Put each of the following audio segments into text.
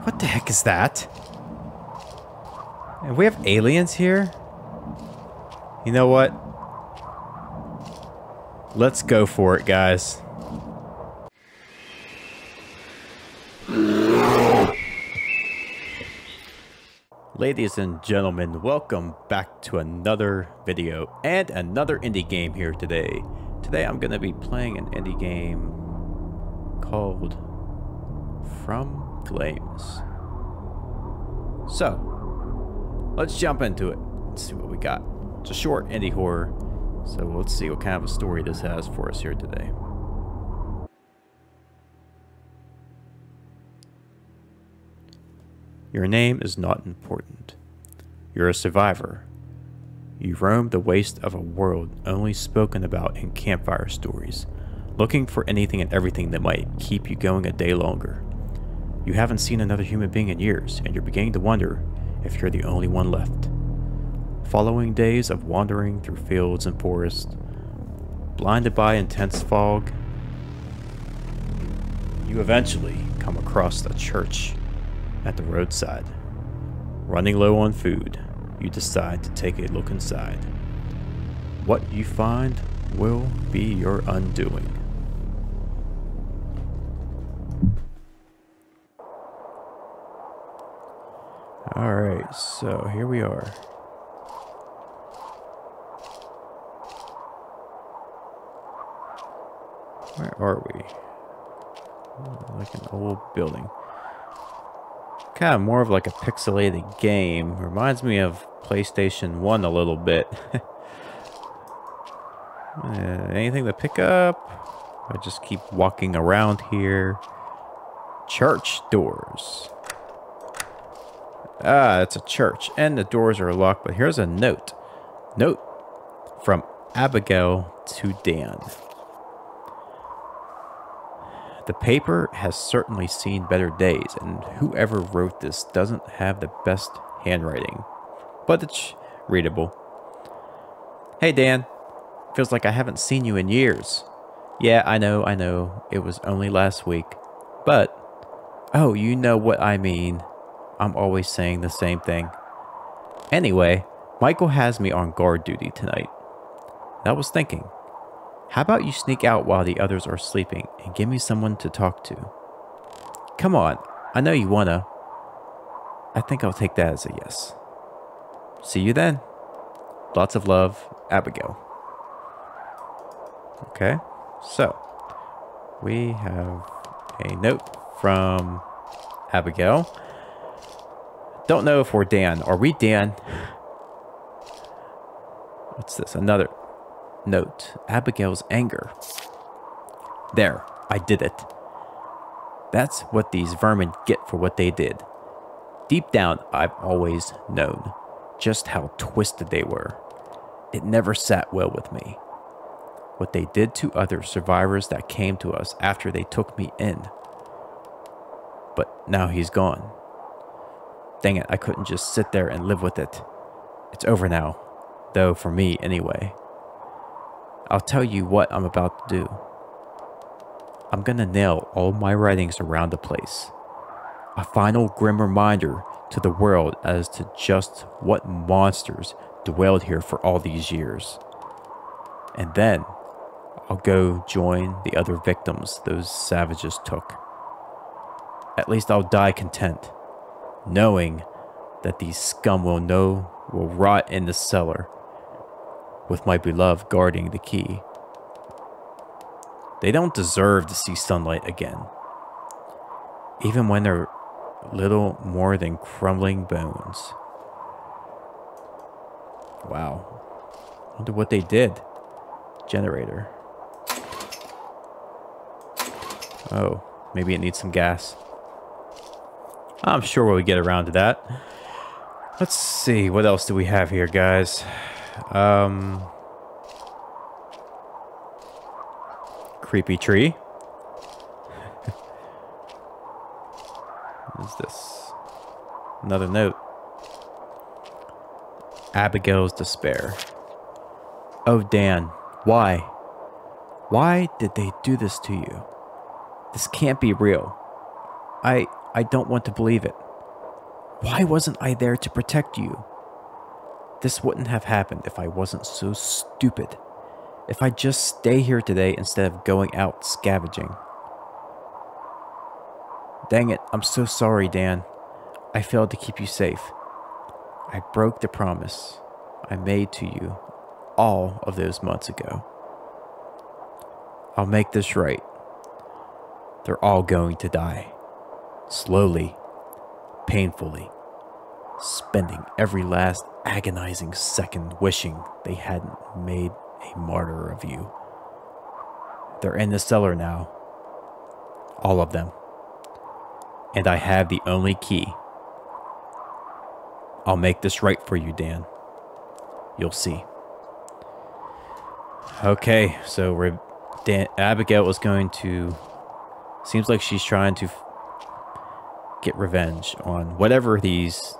What the heck is that? And we have aliens here? You know what? Let's go for it, guys. Ladies and gentlemen, welcome back to another video and another indie game here today. Today I'm going to be playing an indie game called From Flames. So, let's jump into it. Let's see what we got. It's a short indie horror, so let's see what kind of a story this has for us here today. Your name is not important. You're a survivor. You roam the waste of a world only spoken about in campfire stories, looking for anything and everything that might keep you going a day longer. You haven't seen another human being in years, and you're beginning to wonder if you're the only one left. Following days of wandering through fields and forests, blinded by intense fog, you eventually come across a church at the roadside. Running low on food, you decide to take a look inside. What you find will be your undoing. Alright, so here we are. Where are we? Oh, like an old building. Kind of more of like a pixelated game. Reminds me of PlayStation 1 a little bit. Anything to pick up? I just keep walking around here. Church doors. Ah, it's a church. And the doors are locked, but here's a note. Note from Abigail to Dan. The paper has certainly seen better days, and whoever wrote this doesn't have the best handwriting, but it's readable. Hey Dan, feels like I haven't seen you in years. Yeah, I know, it was only last week, but, oh, you know what I mean. I'm always saying the same thing. Anyway, Michael has me on guard duty tonight. I was thinking, how about you sneak out while the others are sleeping and give me someone to talk to? Come on, I know you wanna. I think I'll take that as a yes. See you then. Lots of love, Abigail. Okay, so we have a note from Abigail. Don't know if we're Dan. Are we Dan? What's this? Another note. Abigail's anger. There, I did it. That's what these vermin get for what they did. Deep down, I've always known just how twisted they were. It never sat well with me. What they did to other survivors that came to us after they took me in. But now he's gone. Dang it, I couldn't just sit there and live with it. It's over now, though for me anyway. I'll tell you what I'm about to do. I'm gonna nail all my writings around the place. A final grim reminder to the world as to just what monsters dwelled here for all these years. And then, I'll go join the other victims those savages took. At least I'll die content, knowing that these scum will rot in the cellar, with my beloved guarding the key. They don't deserve to see sunlight again, even when they're little more than crumbling bones. Wow. Wonder what they did. Generator. Oh, maybe it needs some gas. I'm sure we'll get around to that. Let's see, what else do we have here, guys? Creepy tree. What is this? Another note. Abigail's despair. Oh, Dan, why? Why did they do this to you? This can't be real. I I don't want to believe it. Why wasn't I there to protect you? This wouldn't have happened if I wasn't so stupid. If I just stay here today instead of going out scavenging. Dang it, I'm so sorry, Dan. I failed to keep you safe. I broke the promise I made to you all of those months ago. I'll make this right. They're all going to die. Slowly, painfully, spending every last agonizing second wishing they hadn't made a martyr of you. They're in the cellar now. All of them. And I have the only key. I'll make this right for you, Dan. You'll see. Okay, so Abigail is going to... Seems like she's trying to get revenge on whatever these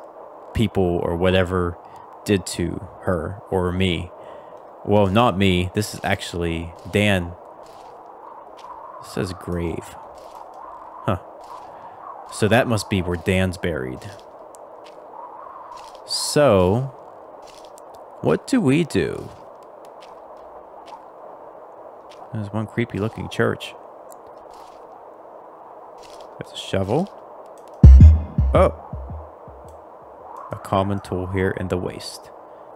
people or whatever did to her or me. Well, not me. This is actually Dan. It says grave. Huh. So that must be where Dan's buried. So, what do we do? There's one creepy looking church. There's a shovel. Oh! A common tool here in the waste.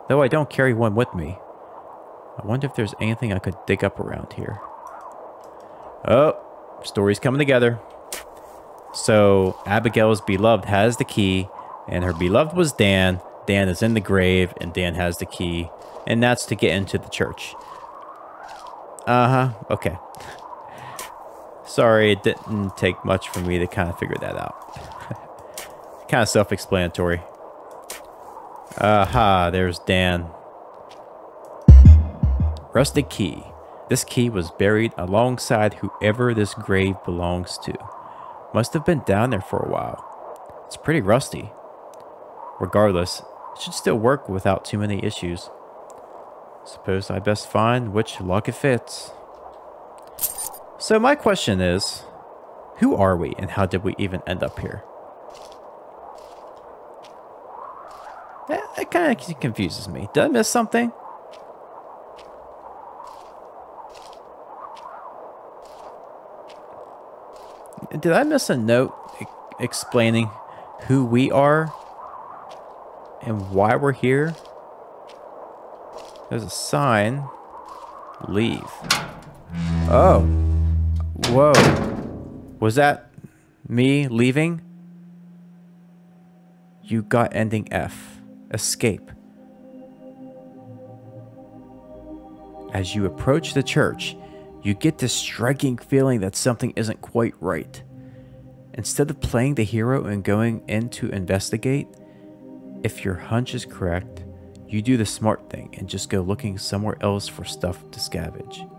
Though I don't carry one with me. I wonder if there's anything I could dig up around here. Oh! Story's coming together. So, Abigail's beloved has the key, and her beloved was Dan. Dan is in the grave, and Dan has the key. And that's to get into the church. Okay. Sorry, it didn't take much for me to kind of figure that out. Kind of self-explanatory. There's Dan. Rusted key. This key was buried alongside whoever this grave belongs to. Must have been down there for a while. It's pretty rusty. Regardless, it should still work without too many issues. Suppose I best find which lock it fits. So my question is, who are we and how did we even end up here? That kind of confuses me. Did I miss something? Did I miss a note explaining who we are and why we're here? There's a sign. Leave. Oh. Whoa. Was that me leaving? You got ending F. Escape. As you approach the church, you get this striking feeling that something isn't quite right. Instead of playing the hero and going in to investigate, if your hunch is correct, you do the smart thing and just go looking somewhere else for stuff to scavenge.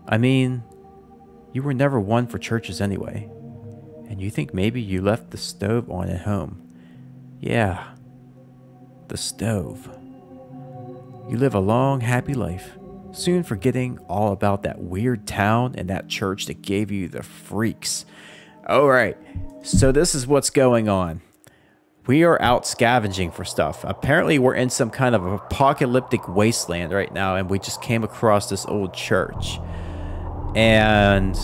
I mean, you were never one for churches anyway, and you think maybe you left the stove on at home. Yeah, the stove. You live a long, happy life, soon forgetting all about that weird town and that church that gave you the freaks. Alright, so this is what's going on. We are out scavenging for stuff. Apparently we're in some kind of apocalyptic wasteland right now, and we just came across this old church. And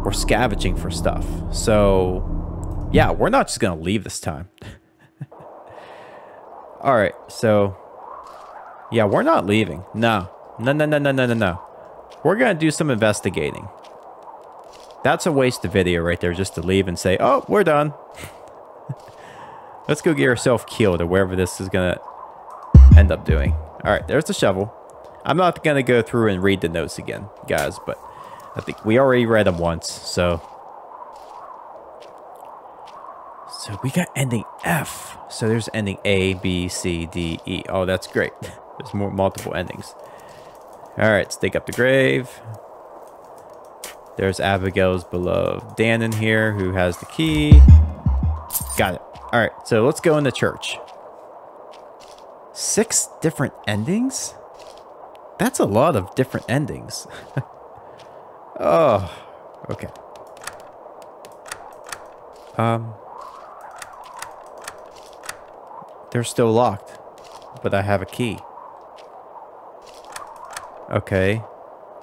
we're scavenging for stuff. So, yeah, we're not just going to leave this time. Alright, so, yeah, we're not leaving. No. No. We're going to do some investigating. That's a waste of video right there, just to leave and say, oh, we're done. Let's go get ourselves killed or wherever this is going to end up doing. Alright, there's the shovel. I'm not going to go through and read the notes again, guys, but I think we already read them once, so... So we got ending F. So there's ending A, B, C, D, E. Oh, that's great. There's multiple endings. Alright, let's dig up the grave. There's Abigail's beloved Dan in here, who has the key. Got it. Alright, so let's go in the church. 6 different endings? That's a lot of different endings. Oh, okay. They're still locked, but I have a key. Okay.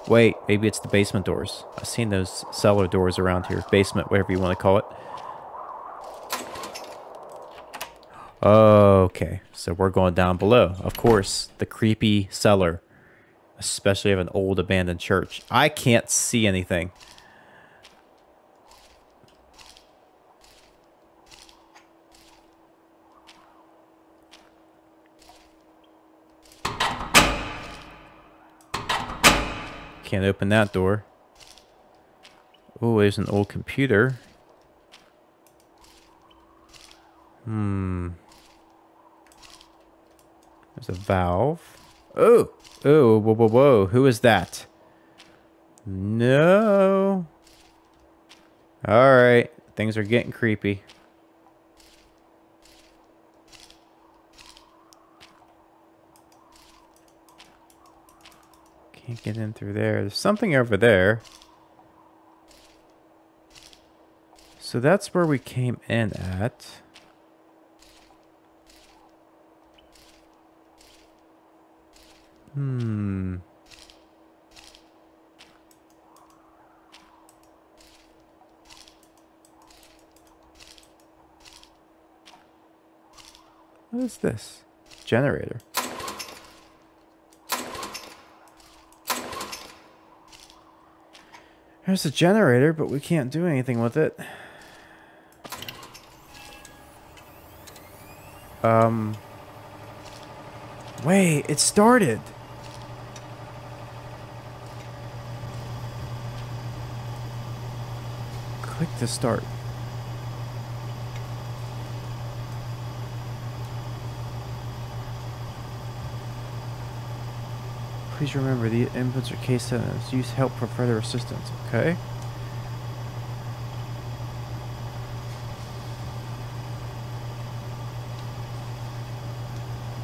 Wait, maybe it's the basement doors. I've seen those cellar doors around here. Basement, whatever you want to call it. Okay, so we're going down below. Of course, the creepy cellar. Especially of an old abandoned church. I can't see anything. Can't open that door. Oh, there's an old computer. There's a valve. Oh! Oh, whoa, whoa, whoa. Who is that? No. Alright. Things are getting creepy. Can't get in through there. There's something over there. So that's where we came in at. What is this? Generator. There's a generator, but we can't do anything with it. Wait, it started. Click to start. Please remember the inputs are case sensitive. Use help for further assistance. Okay.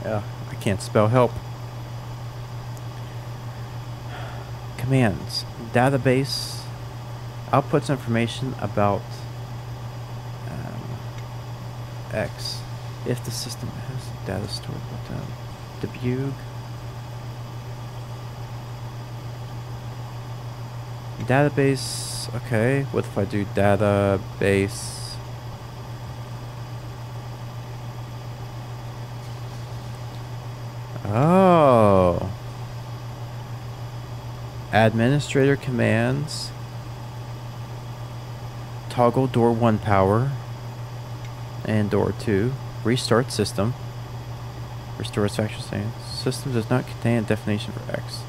Yeah, I can't spell help. Commands. Database. Outputs information about X. If the system has data stored with them. Debug. Database. Okay. What if I do database? Oh. Administrator commands. Toggle door 1 power. And door 2. Restart system. Restore factory settings. System does not contain a definition for X.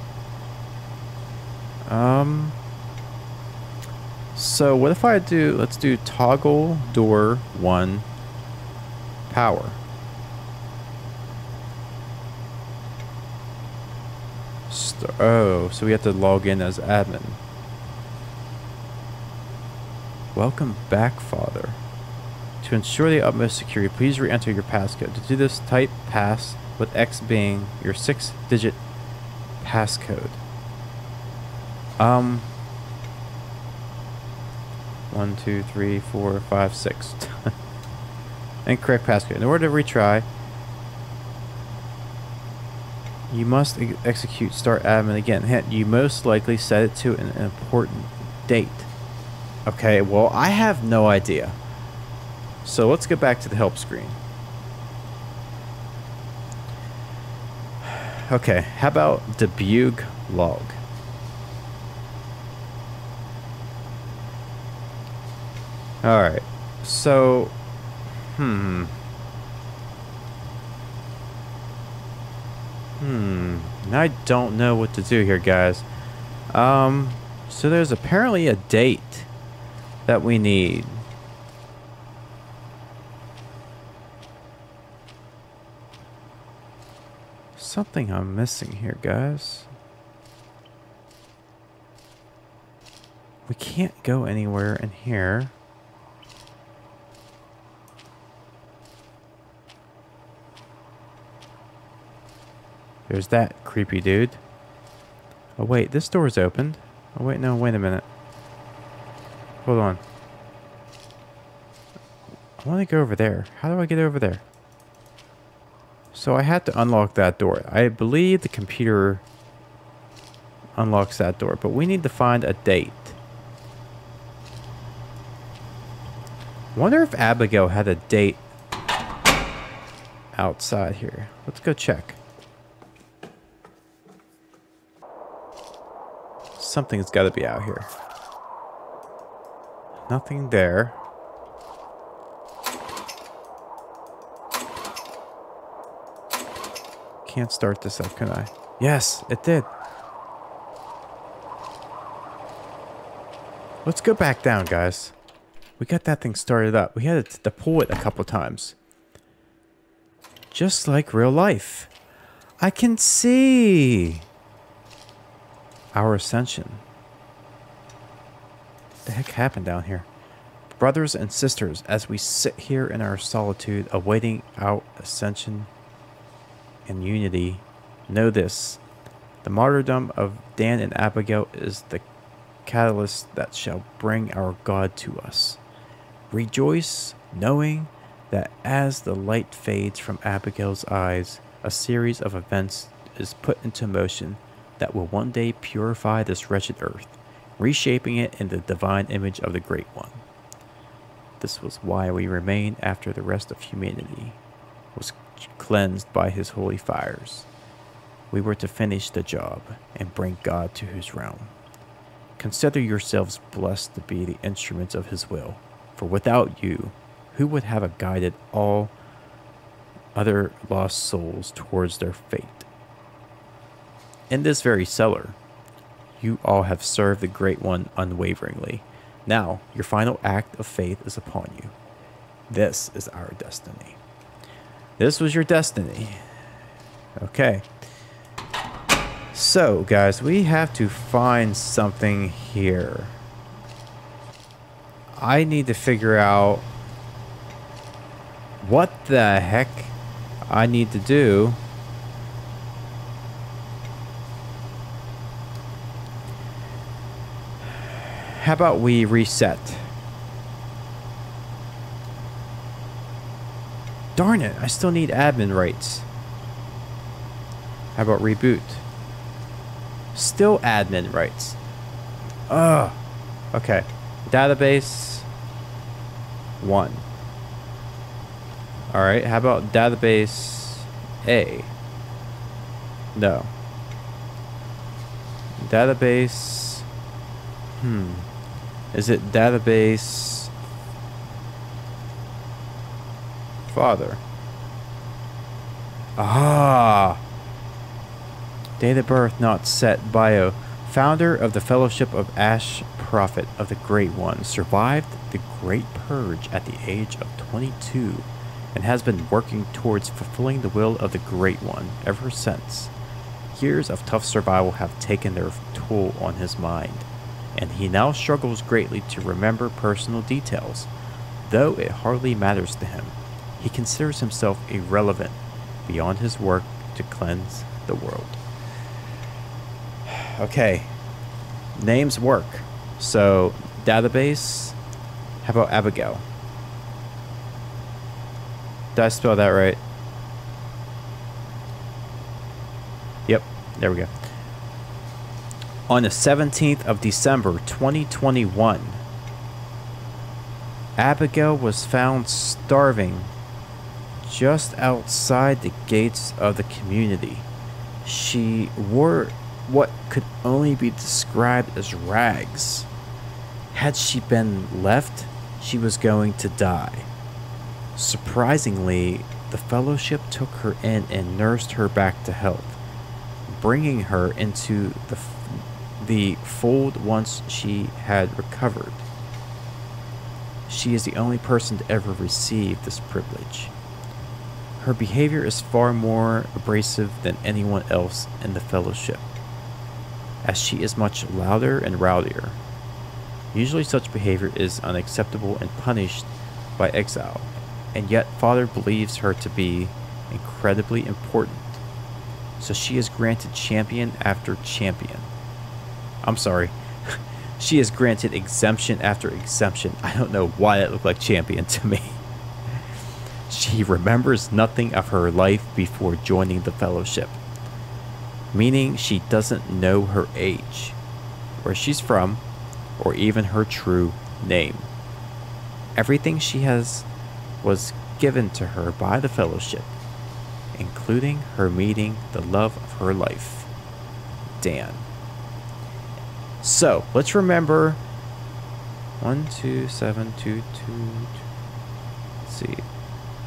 So what if I do, let's do toggle door 1 power. Oh, so we have to log in as admin. Welcome back, Father. To ensure the utmost security, please re-enter your passcode. To do this, type pass with X being your 6-digit passcode. 1, 2, 3, 4, 5, 6. Incorrect passcode. In order to retry, you must execute start admin again. Hint, you most likely set it to an important date. Okay, well, I have no idea. So let's get back to the help screen. Okay, how about debug log? Alright, so, I don't know what to do here, guys. So there's apparently a date that we need. Something I'm missing here, guys. We can't go anywhere in here. There's that creepy dude. Oh wait, this door's opened. Oh wait, no, wait a minute. Hold on. I want to go over there. How do I get over there? So I had to unlock that door. I believe the computer unlocks that door, but we need to find a date. Wonder if Abigail had a date outside here. Let's go check. Something's got to be out here. Nothing there. Can't start this up, can I? Yes, it did. Let's go back down, guys. We got that thing started up. We had to pull it a couple times. Just like real life. I can see our ascension. What the heck happened down here? Brothers and sisters, as we sit here in our solitude, awaiting our ascension and unity, know this. The martyrdom of Dan and Abigail is the catalyst that shall bring our God to us. Rejoice, knowing that as the light fades from Abigail's eyes, a series of events is put into motion that will one day purify this wretched earth, reshaping it in the divine image of the Great One. This was why we remain after the rest of humanity was cleansed by his holy fires. We were to finish the job and bring God to his realm. Consider yourselves blessed to be the instruments of his will, for without you, who would have guided all other lost souls towards their fate? In this very cellar, you all have served the Great One unwaveringly. Now, your final act of faith is upon you. This is our destiny. This was your destiny. Okay. So, guys, we have to find something here. I need to figure out what the heck I need to do how about we reset? Darn it, I still need admin rights. How about reboot? Still admin rights. Ugh. Okay. Database 1. Alright, how about database A? No. Database... Is it database... Father? Ah! Date of birth not set. Bio. Founder of the Fellowship of Ash, Prophet of the Great One. Survived the Great Purge at the age of 22. And has been working towards fulfilling the will of the Great One ever since. Years of tough survival have taken their toll on his mind, and he now struggles greatly to remember personal details. Though it hardly matters to him, he considers himself irrelevant beyond his work to cleanse the world. Okay, names work. So, database, how about Abigail? Did I spell that right? Yep, there we go. On the 17th of December 2021, Abigail was found starving just outside the gates of the community. She wore what could only be described as rags. Had she been left, she was going to die. Surprisingly, the Fellowship took her in and nursed her back to health, bringing her into the fold once she had recovered. She is the only person to ever receive this privilege. Her behavior is far more abrasive than anyone else in the Fellowship, as she is much louder and rowdier. Usually such behavior is unacceptable and punished by exile, and yet Father believes her to be incredibly important. So she is granted champion after champion. I'm sorry. She is granted exemption after exemption. I don't know why that looked like champion to me. She remembers nothing of her life before joining the fellowship, meaning she doesn't know her age, where she's from, or even her true name. Everything she has was given to her by the fellowship, including her meeting the love of her life, Dan. So let's remember 1, 2, 7, 2, 2, let's see,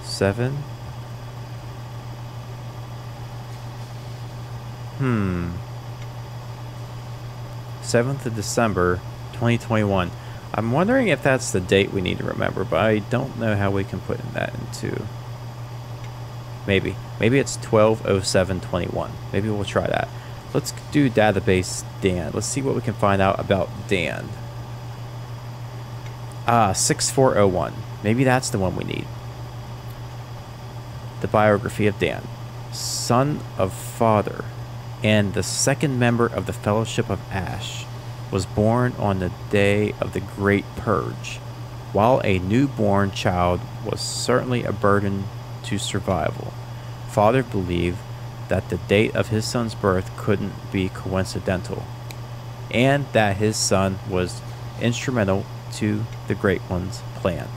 7. 7th of December, 2021. I'm wondering if that's the date we need to remember, but I don't know how we can put that into. Maybe it's 12/07/21. Maybe we'll try that. Let's do database Dan. Let's see what we can find out about Dan. 6401. Maybe that's the one we need. The biography of Dan, son of father, and the second member of the Fellowship of Ash, was born on the day of the Great Purge. While a newborn child was certainly a burden to survival, Father believed that the date of his son's birth couldn't be coincidental, and that his son was instrumental to the Great One's plan.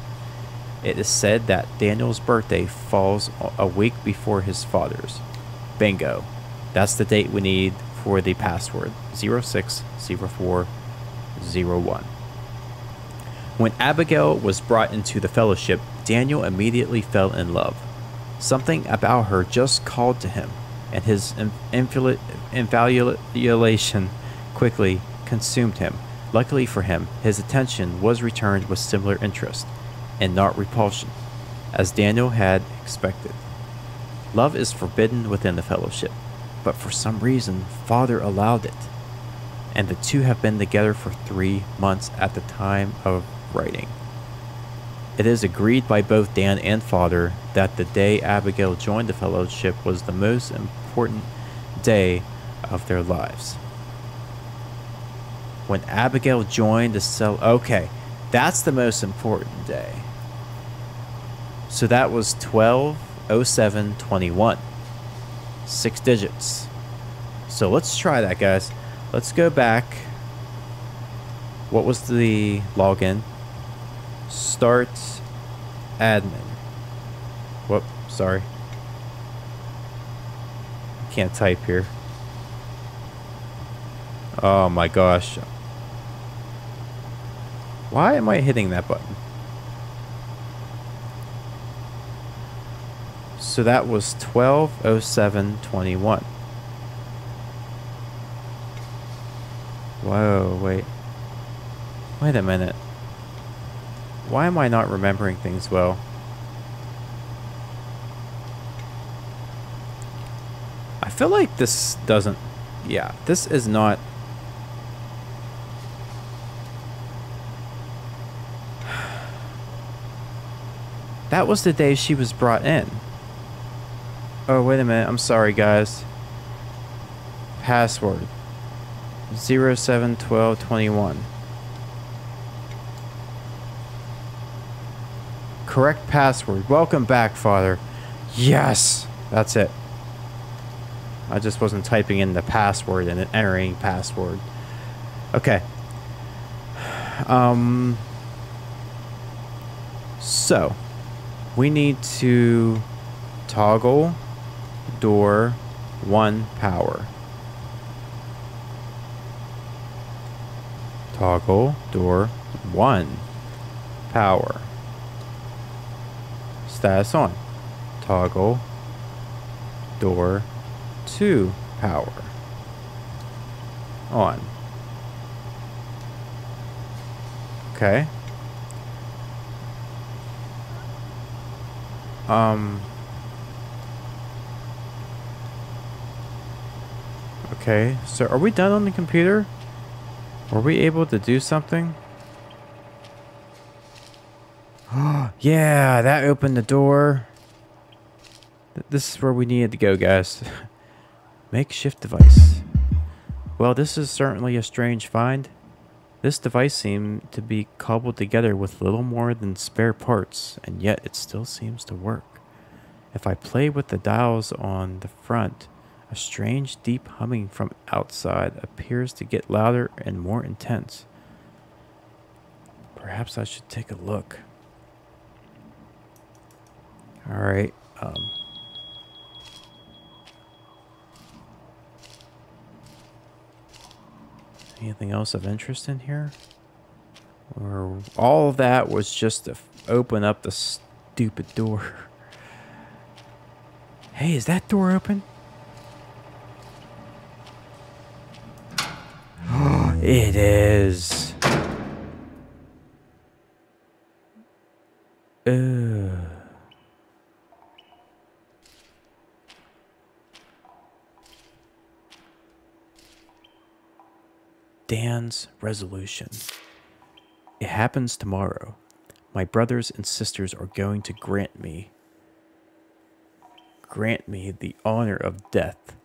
It is said that Daniel's birthday falls a week before his father's. Bingo. That's the date we need for the password, 060401. When Abigail was brought into the fellowship, Daniel immediately fell in love. Something about her just called to him, and his infatuation quickly consumed him. Luckily for him, his attention was returned with similar interest, and not repulsion, as Daniel had expected. Love is forbidden within the fellowship, but for some reason, Father allowed it, and the two have been together for 3 months at the time of writing. It is agreed by both Dan and Father that the day Abigail joined the fellowship was the most important day of their lives. When Abigail joined the cell, okay, that's the most important day. So that was 12/07/21. 6 digits. So let's try that, guys. Let's go back. What was the login? Start admin. Whoop, sorry. Can't type here. Oh my gosh. Why am I hitting that button? So that was 12/07/21. Whoa, wait. Wait a minute. Why am I not remembering things well? I feel like this doesn't... Yeah, this is not... That was the day she was brought in. Oh, wait a minute. I'm sorry, guys. Password. 07/12/21. Correct password. Welcome back, Father. Yes! That's it. I just wasn't typing in the password and entering password. Okay. So, we need to toggle door 1 power. Toggle door 1 power. Status on. Toggle door 2 power on. Okay. Okay, so are we done on the computer? Were we able to do something? Yeah, that opened the door. This is where we needed to go, guys. Makeshift device. Well, this is certainly a strange find. This device seemed to be cobbled together with little more than spare parts, and yet it still seems to work. If I play with the dials on the front, a strange deep humming from outside appears to get louder and more intense. Perhaps I should take a look. Alright, anything else of interest in here? Or all of that was just to open up the stupid door. Hey, is that door open? It is. Dan's resolution. It happens tomorrow. My brothers and sisters are going to grant me the honor of death.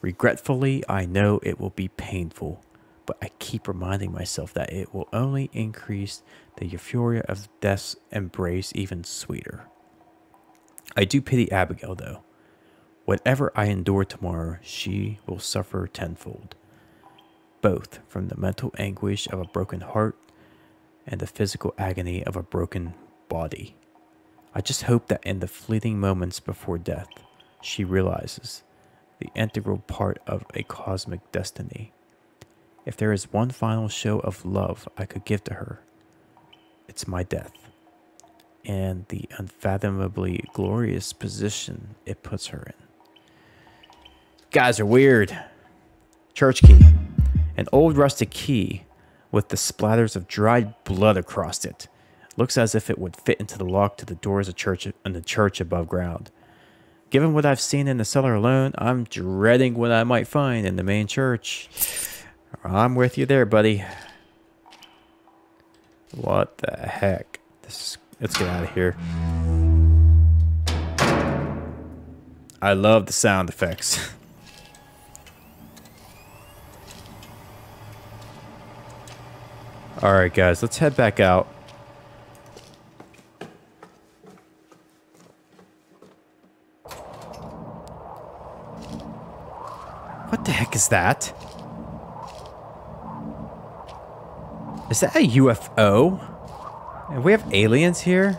Regretfully, I know it will be painful, but I keep reminding myself that it will only increase the euphoria of death's embrace even sweeter. I do pity Abigail, though. Whatever I endure tomorrow, she will suffer tenfold, both from the mental anguish of a broken heart and the physical agony of a broken body. I just hope that in the fleeting moments before death, she realizes the integral part of a cosmic destiny. If there is one final show of love I could give to her, it's my death, and the unfathomably glorious position it puts her in. Guys are weird. Church key. An old rusted key with the splatters of dried blood across it. Looks as if it would fit into the lock to the doors of the church above ground. Given what I've seen in the cellar alone, I'm dreading what I might find in the main church. I'm with you there, buddy. What the heck? Let's get out of here. I love the sound effects. Alright guys, let's head back out. What the heck is that? Is that a UFO? And we have aliens here?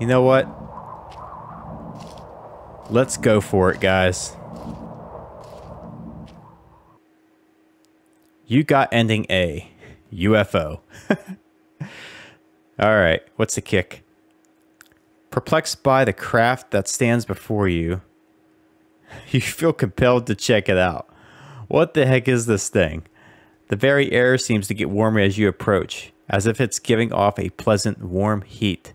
You know what? Let's go for it, guys. You got ending A. UFO. Alright, what's the kick? Perplexed by the craft that stands before you, you feel compelled to check it out. What the heck is this thing? The very air seems to get warmer as you approach, as if it's giving off a pleasant warm heat.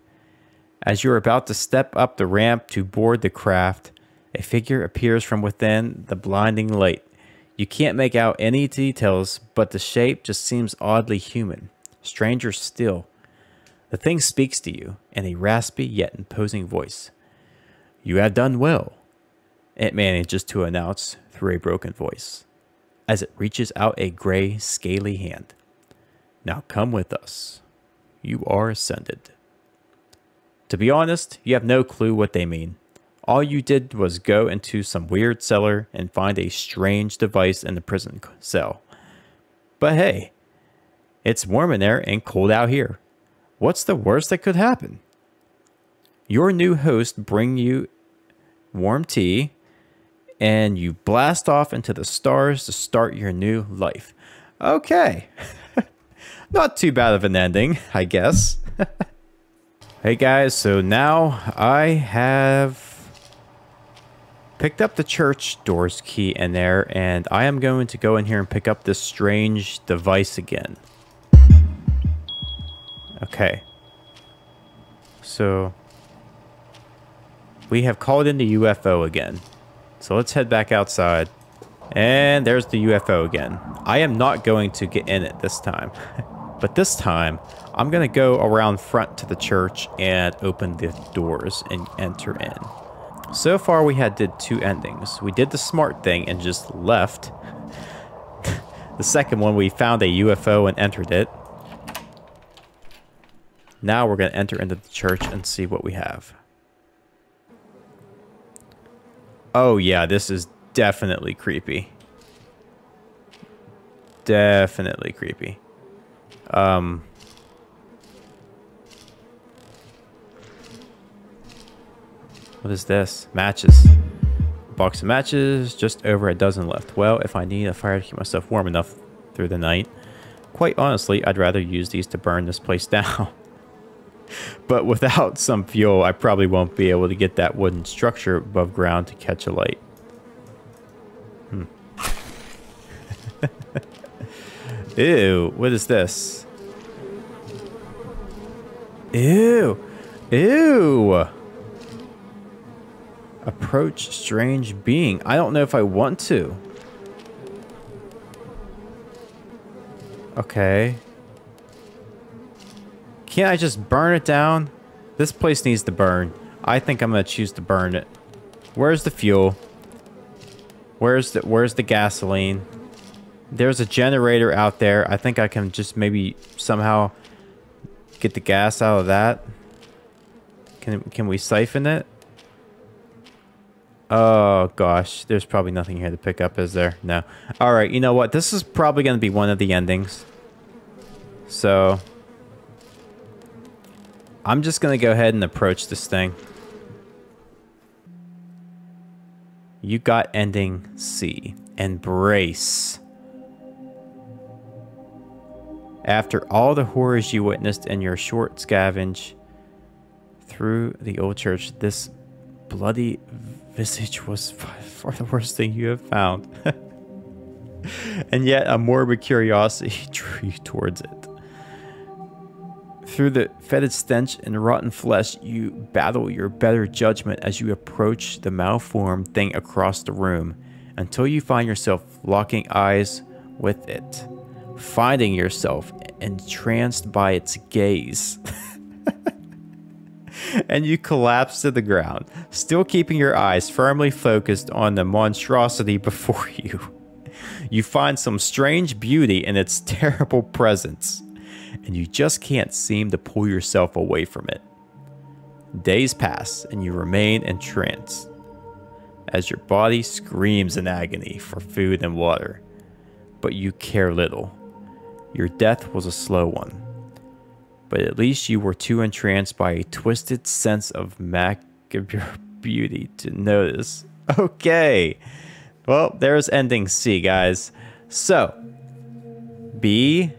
As you're about to step up the ramp to board the craft, a figure appears from within the blinding light. You can't make out any details, but the shape just seems oddly human. Stranger still, the thing speaks to you in a raspy yet imposing voice. You have done well, it manages to announce through a broken voice, as it reaches out a gray, scaly hand. Now come with us. You are ascended. To be honest, you have no clue what they mean. All you did was go into some weird cellar and find a strange device in the prison cell. But hey, it's warm in there and cold out here. What's the worst that could happen? Your new host bring you warm tea, and you blast off into the stars to start your new life. Okay. Not too bad of an ending, I guess. Hey guys, so now I have picked up the church doors key in there, and I am going to go in here and pick up this strange device again. Okay. So we have called in the UFO again. So let's head back outside. And there's the UFO again. I am not going to get in it this time. But this time, I'm going to go around front to the church and open the doors and enter in. So far, we did two endings. We did the smart thing and just left. The second one, we found a UFO and entered it. Now we're going to enter into the church and see what we have. Oh yeah, this is definitely creepy. Definitely creepy. What is this? Matches. Box of matches, just over a dozen left. Well, if I need a fire to keep myself warm enough through the night, quite honestly, I'd rather use these to burn this place down. But without some fuel, I probably won't be able to get that wooden structure above ground to catch a light. Ew, what is this? Ew. Ew. Approach strange being. I don't know if I want to. Okay. Can't I just burn it down? This place needs to burn. I think I'm going to choose to burn it. Where's the fuel? Where's the gasoline? There's a generator out there. I think I can just maybe somehow get the gas out of that. Can we siphon it? Oh gosh, there's probably nothing here to pick up, is there? No. All right, you know what? This is probably going to be one of the endings. So I'm just going to go ahead and approach this thing. You got ending C. Embrace. After all the horrors you witnessed in your short scavenge through the old church, this bloody visage was far the worst thing you have found. And yet a morbid curiosity drew you towards it. Through the fetid stench and rotten flesh, you battle your better judgment as you approach the malformed thing across the room until you find yourself locking eyes with it, finding yourself entranced by its gaze. And you collapse to the ground, still keeping your eyes firmly focused on the monstrosity before you. You find some strange beauty in its terrible presence, and you just can't seem to pull yourself away from it. Days pass, and you remain entranced as your body screams in agony for food and water. But you care little. Your death was a slow one, but at least you were too entranced by a twisted sense of macabre beauty to notice. Okay, well, there's ending C, guys. So, B,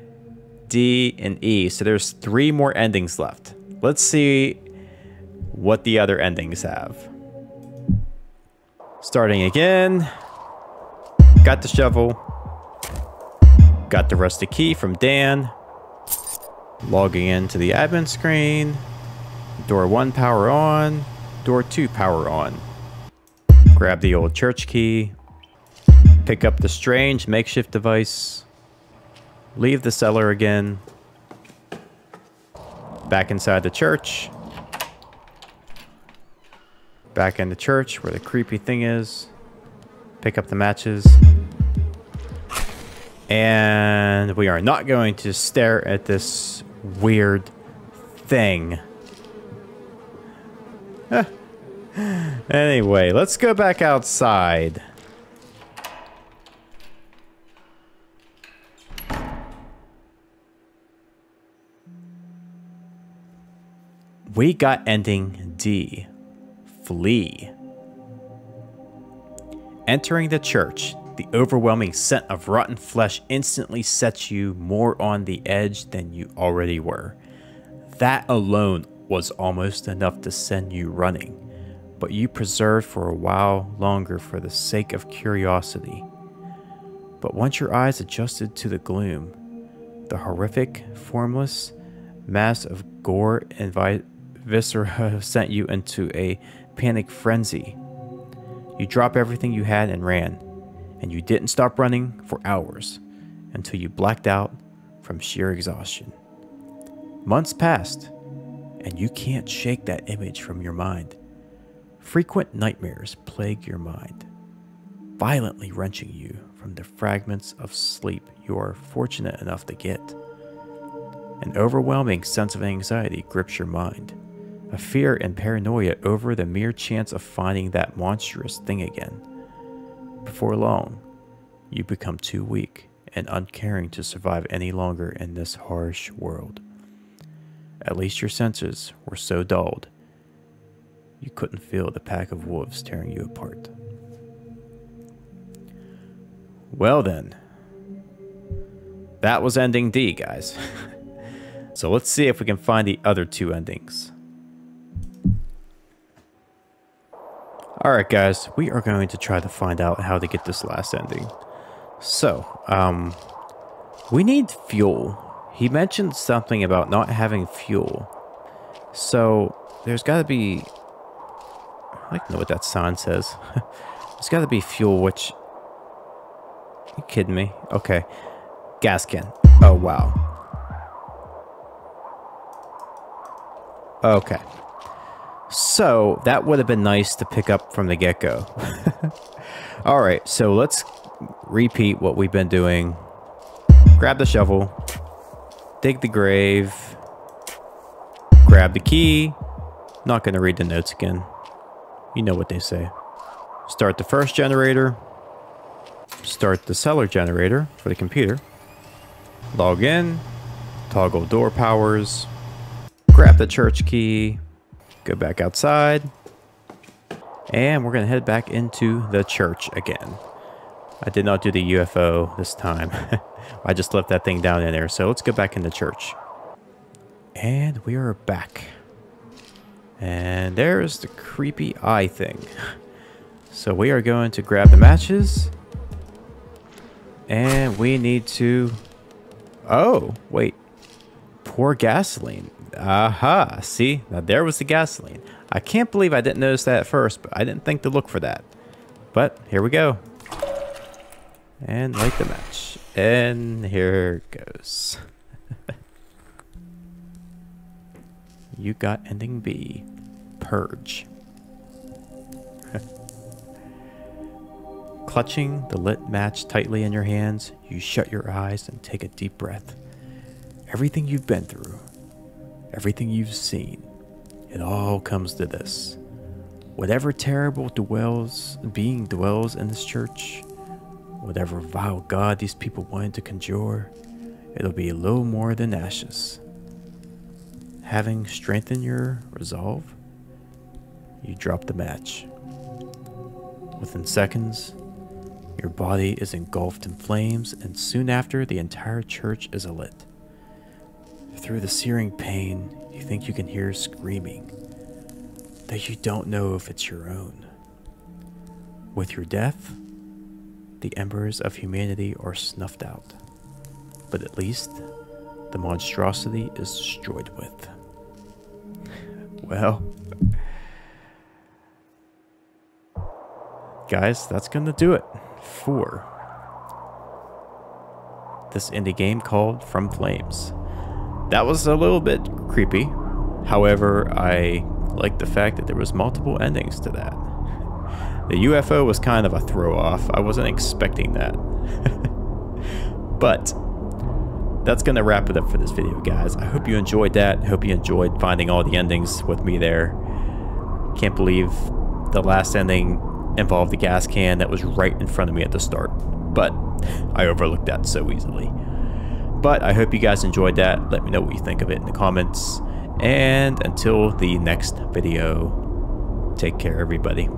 D, and E. So there's 3 more endings left. Let's see what the other endings have. Starting again. Got the shovel. Got the rusty key from Dan. Logging into the admin screen. Door 1 power on. Door 2 power on. Grab the old church key. Pick up the strange makeshift device. Leave the cellar again. Back inside the church. Back in the church where the creepy thing is. Pick up the matches. And we are not going to stare at this weird thing. Anyway, let's go back outside. We got ending D. Flee. Entering the church, the overwhelming scent of rotten flesh instantly sets you more on the edge than you already were. That alone was almost enough to send you running, but you persevered for a while longer for the sake of curiosity. But once your eyes adjusted to the gloom, the horrific, formless mass of gore and viscera sent you into a panic frenzy. You dropped everything you had and ran, and you didn't stop running for hours until you blacked out from sheer exhaustion. Months passed, and you can't shake that image from your mind. Frequent nightmares plague your mind, violently wrenching you from the fragments of sleep you are fortunate enough to get. An overwhelming sense of anxiety grips your mind. A fear and paranoia over the mere chance of finding that monstrous thing again. Before long, you become too weak and uncaring to survive any longer in this harsh world. At least your senses were so dulled, you couldn't feel the pack of wolves tearing you apart. Well then, that was ending D, guys. So let's see if we can find the other two endings. Alright guys, we are going to try to find out how to get this last ending. So, we need fuel. He mentioned something about not having fuel. So, there's got to be... I don't know what that sign says. There's got to be fuel, which... Are you kidding me? Okay. Gas can. Oh, wow. Okay. So, that would have been nice to pick up from the get-go. Alright, so let's repeat what we've been doing. Grab the shovel. Dig the grave. Grab the key. Not going to read the notes again. You know what they say. Start the first generator. Start the cellar generator for the computer. Log in. Toggle door powers. Grab the church key. Go back outside. And we're going to head back into the church again. I did not do the UFO this time. I just left that thing down in there. So let's go back in the church. And we are back. And there's the creepy eye thing. So we are going to grab the matches. And we need to... Oh, wait. Pour gasoline. Aha, see? Now there was the gasoline. I can't believe I didn't notice that at first, but I didn't think to look for that. But here we go. And light the match. And here it goes. You got ending B. Purge. Clutching the lit match tightly in your hands, you shut your eyes and take a deep breath. Everything you've been through, everything you've seen, it all comes to this. Whatever terrible being dwells in this church, whatever vile god these people wanted to conjure, it'll be little more than ashes. Having strengthened your resolve, you drop the match. Within seconds, your body is engulfed in flames, and soon after, the entire church is alit. Through the searing pain, you think you can hear screaming, though you don't know if it's your own. With your death, the embers of humanity are snuffed out, but at least the monstrosity is destroyed with. Well, guys, that's gonna do it for this indie game called From Flames. That was a little bit creepy. However, I like the fact that there was multiple endings to that. The UFO was kind of a throw off. I wasn't expecting that. But that's gonna wrap it up for this video, guys. I hope you enjoyed that. I hope you enjoyed finding all the endings with me there. Can't believe the last ending involved the gas can that was right in front of me at the start, but I overlooked that so easily. But I hope you guys enjoyed that. Let me know what you think of it in the comments, and until the next video, take care everybody.